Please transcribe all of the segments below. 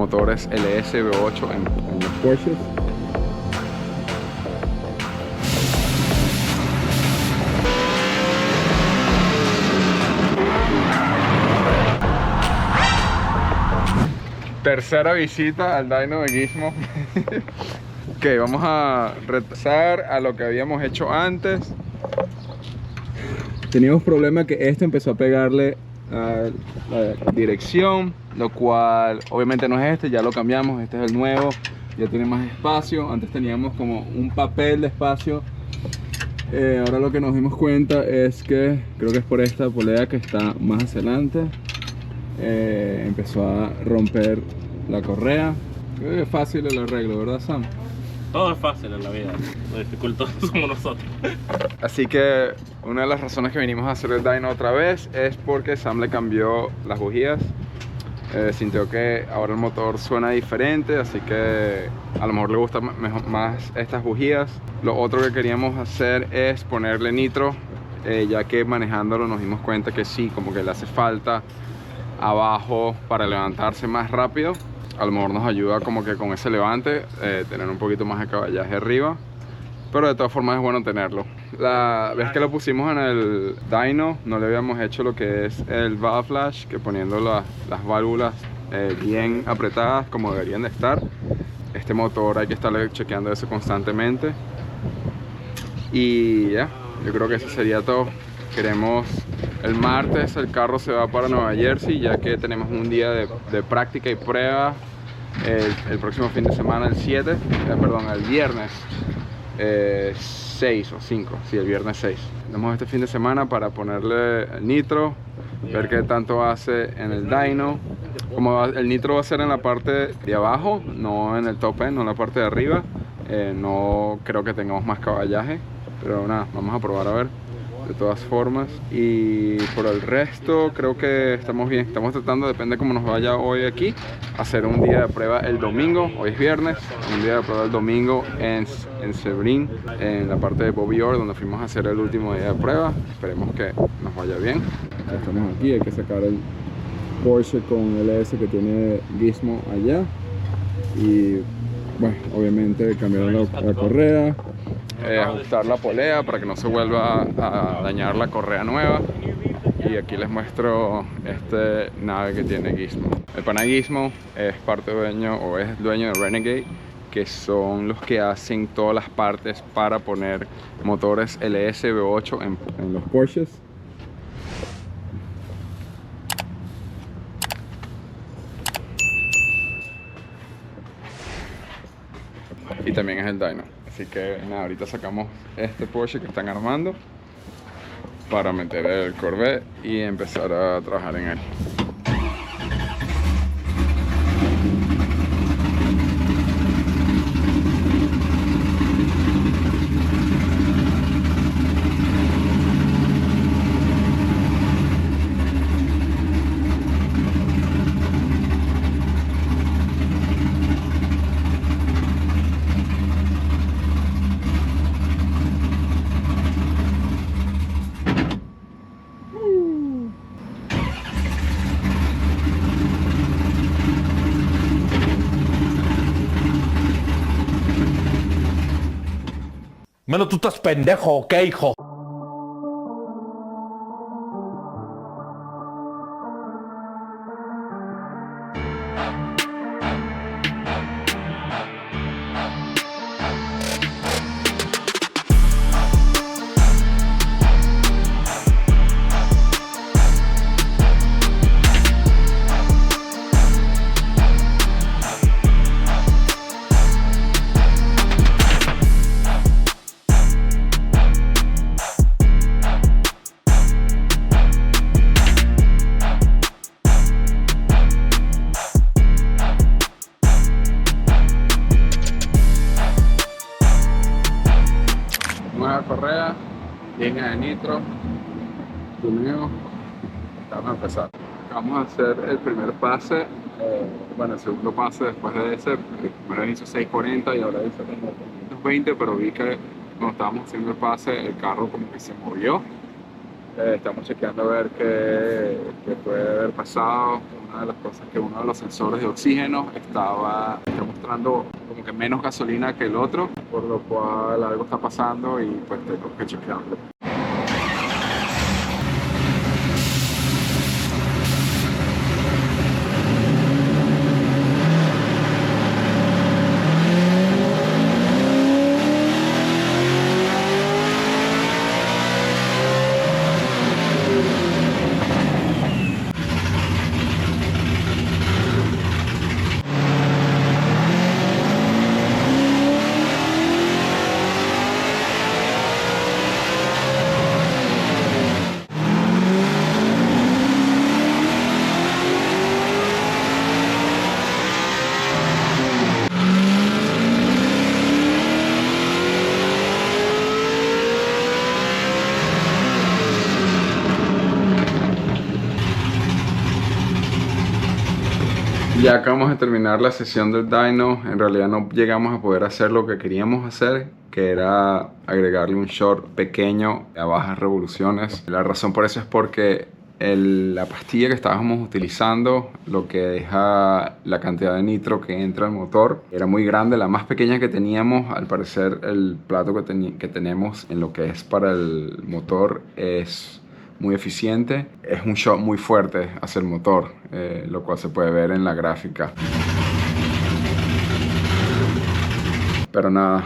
motores LS V8 en los Porsches. Tercera visita al dyno de Gizmo. Ok, vamos a retrasar a lo que habíamos hecho antes. Teníamos problema que esto empezó a pegarle a la dirección, lo cual obviamente no es este, ya lo cambiamos, este es el nuevo, ya tiene más espacio. Antes teníamos como un papel de espacio. Ahora lo que nos dimos cuenta es que, creo que es por esta polea que está más hacia adelante, empezó a romper la correa. Creo que es fácil el arreglo, ¿verdad, Sam? Todo es fácil en la vida, lo dificultoso somos nosotros. Así que una de las razones que vinimos a hacer el dyno otra vez es porque Sam le cambió las bujías. Sintió que ahora el motor suena diferente, así que a lo mejor le gustan más estas bujías. Lo otro que queríamos hacer es ponerle nitro, ya que manejándolo nos dimos cuenta que sí, como que le hace falta abajo para levantarse más rápido. A lo mejor nos ayuda como que con ese levante, tener un poquito más de caballaje arriba, pero de todas formas es bueno tenerlo. La vez que lo pusimos en el dyno no le habíamos hecho lo que es el valve flash, que poniendo las válvulas bien apretadas como deberían de estar. Este motor hay que estarle chequeando eso constantemente. Y ya, yo creo que eso sería todo. Queremos, el martes el carro se va para Nueva Jersey, ya que tenemos un día de práctica y prueba el próximo fin de semana, el 7, perdón, el viernes 6 o 5, sí, el viernes 6. Tenemos este fin de semana para ponerle el nitro, ver qué tanto hace en el dyno. Como el nitro va a ser en la parte de abajo, no en el top end, no en la parte de arriba, no creo que tengamos más caballaje, pero nada, vamos a probar a ver de todas formas. Y por el resto creo que estamos bien. Estamos tratando, depende cómo nos vaya hoy aquí, hacer un día de prueba el domingo. Hoy es viernes, un día de prueba el domingo en Sebring, en la parte de Bobby Orr, donde fuimos a hacer el último día de prueba. Esperemos que nos vaya bien. Ya estamos aquí, hay que sacar el Porsche con el LS que tiene Gizmo allá. Y bueno, obviamente cambiar la correa, ajustar la polea para que no se vuelva a dañar la correa nueva. Y aquí les muestro este nave que tiene Gizmo. El pana Gizmo es parte dueño o es dueño de Renegade, que son los que hacen todas las partes para poner motores LS V8 en los Porsches. Y también es el dyno. Así que nada, ahorita sacamos este Porsche que están armando para meter el Corvette y empezar a trabajar en él. Mano, tú estás pendejo, ¿ok, hijo? Nueva correa, línea de nitro, tuneo. Vamos a empezar. Vamos a hacer el primer pase, bueno, el segundo pase después de ese, porque primero hizo 640 y ahora hizo 520, pero vi que cuando estábamos haciendo el pase el carro como que se movió. Estamos chequeando a ver qué puede haber pasado, una de las cosas que uno de los sensores de oxígeno está mostrando como que menos gasolina que el otro, por lo cual algo está pasando y pues tengo que chequearlo. Ya acabamos de terminar la sesión del dyno. En realidad no llegamos a poder hacer lo que queríamos hacer, que era agregarle un short pequeño a bajas revoluciones. La razón por eso es porque la pastilla que estábamos utilizando, lo que deja la cantidad de nitro que entra al motor, era muy grande. La más pequeña que teníamos, al parecer el plato que tenemos en lo que es para el motor es muy eficiente. Es un shock muy fuerte hacia el motor, lo cual se puede ver en la gráfica. Pero nada,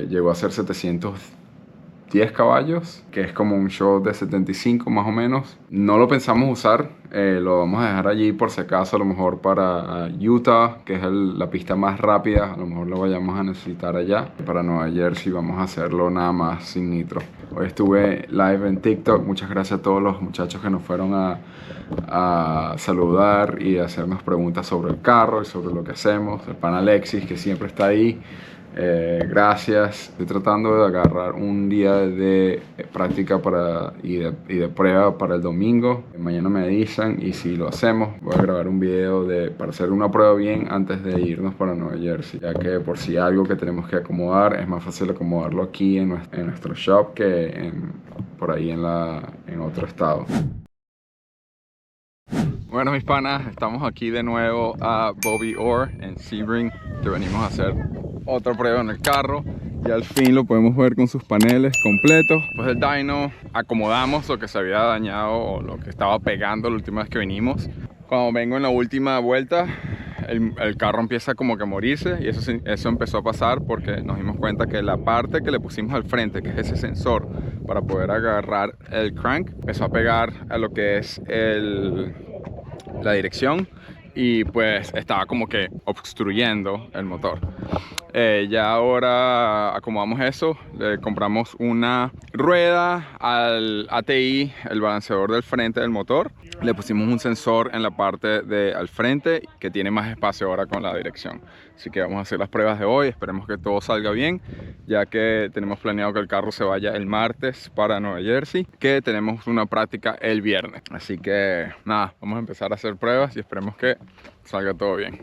llegó a ser 710 caballos, que es como un shock de 75 más o menos. No lo pensamos usar, lo vamos a dejar allí por si acaso, a lo mejor para Utah, que es la pista más rápida, a lo mejor lo vayamos a necesitar allá. Para Nueva Jersey vamos a hacerlo nada más sin nitro. Hoy estuve live en TikTok, muchas gracias a todos los muchachos que nos fueron a saludar y a hacernos preguntas sobre el carro y sobre lo que hacemos. El pan Alexis, que siempre está ahí. Gracias. Estoy tratando de agarrar un día de práctica y de prueba para el domingo. Mañana me avisan y si lo hacemos voy a grabar un video para hacer una prueba bien antes de irnos para Nueva Jersey, ya que por si algo que tenemos que acomodar es más fácil acomodarlo aquí en nuestro shop que por ahí en otro estado. Bueno, mis panas, estamos aquí de nuevo a Bobby Orr en Sebring, que venimos a hacer otra prueba en el carro. Y al fin lo podemos ver con sus paneles completos. Después del dyno acomodamos lo que se había dañado o lo que estaba pegando la última vez que vinimos. Cuando vengo en la última vuelta, el carro empieza como que a morirse, y eso empezó a pasar porque nos dimos cuenta que la parte que le pusimos al frente, que es ese sensor para poder agarrar el crank, empezó a pegar a lo que es la dirección, y pues estaba como que obstruyendo el motor. Ya ahora acomodamos eso, le compramos una rueda al ATI, el balanceador del frente del motor. Le pusimos un sensor en la parte al frente que tiene más espacio ahora con la dirección. Así que vamos a hacer las pruebas de hoy, esperemos que todo salga bien, ya que tenemos planeado que el carro se vaya el martes para Nueva Jersey, que tenemos una práctica el viernes. Así que nada, vamos a empezar a hacer pruebas y esperemos que salga todo bien.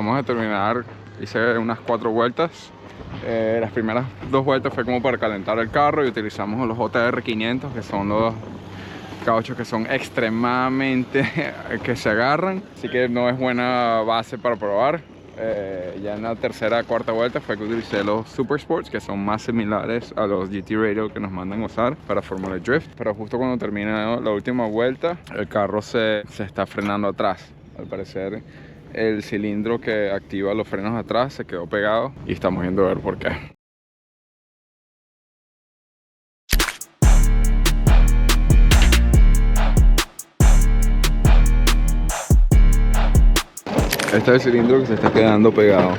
acabamos de terminar, hice unas 4 vueltas. Las primeras 2 vueltas fue como para calentar el carro y utilizamos los JR 500, que son los cauchos que son extremadamente que se agarran, así que no es buena base para probar. Ya en la tercera, cuarta vuelta fue que utilicé los Super Sports, que son más similares a los GT Radio que nos mandan a usar para Formula Drift, pero justo cuando termina la última vuelta el carro se está frenando atrás. Al parecer el cilindro que activa los frenos atrás se quedó pegado y estamos viendo a ver por qué. Este es el cilindro que se está quedando pegado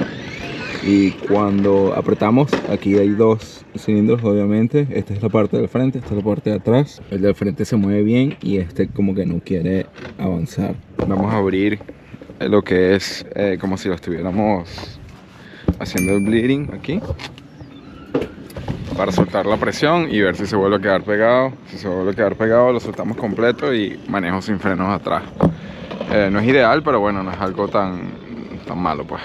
y cuando apretamos, aquí hay 2 cilindros obviamente. Esta es la parte del frente, esta es la parte de atrás. El del frente se mueve bien y este como que no quiere avanzar. Vamos a abrir lo que es como si lo estuviéramos haciendo el bleeding aquí para soltar la presión y ver si se vuelve a quedar pegado. Si se vuelve a quedar pegado lo soltamos completo y manejo sin frenos atrás. No es ideal, pero bueno, no es algo tan malo pues.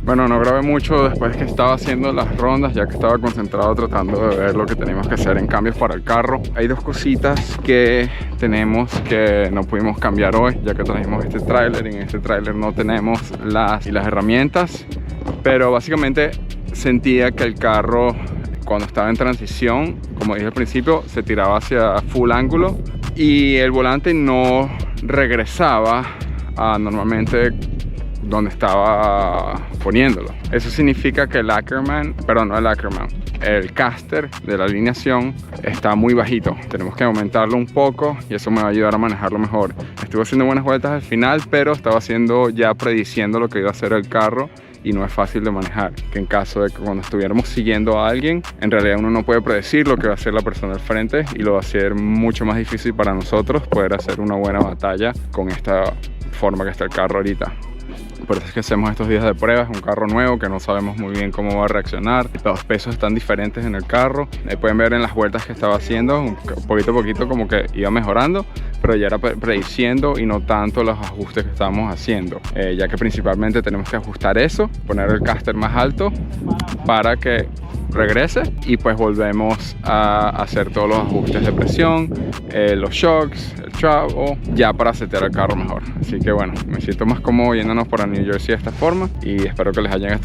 Bueno, no grabé mucho después que estaba haciendo las rondas, ya que estaba concentrado tratando de ver lo que teníamos que hacer en cambios para el carro. Hay 2 cositas que tenemos que no pudimos cambiar hoy, ya que trajimos este tráiler y en este tráiler no tenemos las herramientas. Pero básicamente sentía que el carro cuando estaba en transición, como dije al principio, se tiraba hacia full ángulo y el volante no regresaba a normalmente donde estaba poniéndolo. Eso significa que el caster de la alineación está muy bajito. Tenemos que aumentarlo un poco y eso me va a ayudar a manejarlo mejor. Estuve haciendo buenas vueltas al final, pero estaba haciendo ya prediciendo lo que iba a hacer el carro y no es fácil de manejar, que en caso de que cuando estuviéramos siguiendo a alguien, en realidad uno no puede predecir lo que va a hacer la persona al frente y lo va a hacer mucho más difícil para nosotros poder hacer una buena batalla con esta forma que está el carro ahorita. Por eso es que hacemos estos días de pruebas. Un carro nuevo que no sabemos muy bien cómo va a reaccionar. Los pesos están diferentes en el carro. Ahí pueden ver en las vueltas que estaba haciendo, poquito a poquito como que iba mejorando, pero ya era prediciendo y no tanto los ajustes que estábamos haciendo, ya que principalmente tenemos que ajustar eso, poner el caster más alto para que regrese y pues volvemos a hacer todos los ajustes de presión, los shocks, el travel, ya para setear el carro mejor. Así que bueno, me siento más cómodo yéndonos para New Jersey de esta forma y espero que les haya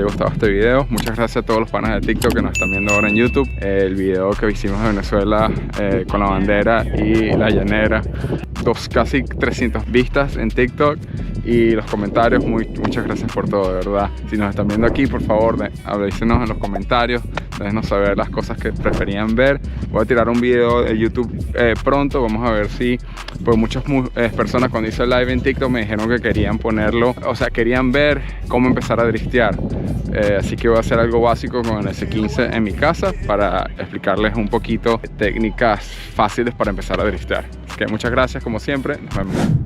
gustado este video. Muchas gracias a todos los panas de TikTok que nos están viendo ahora en YouTube. El video que hicimos de Venezuela con la bandera y la llanera, casi 300 vistas en TikTok y los comentarios, muchas gracias por todo, de verdad. Si nos están viendo aquí, por favor, avísenos en los comentarios, déjenos saber las cosas que preferían ver. Voy a tirar un video de YouTube pronto, vamos a ver si, pues muchas personas cuando hice live en TikTok me dijeron que querían ponerlo, o sea, querían ver cómo empezar a driftear. Así que voy a hacer algo básico con el S15 en mi casa para explicarles un poquito técnicas fáciles para empezar a driftear. Así que muchas gracias como siempre, nos vemos.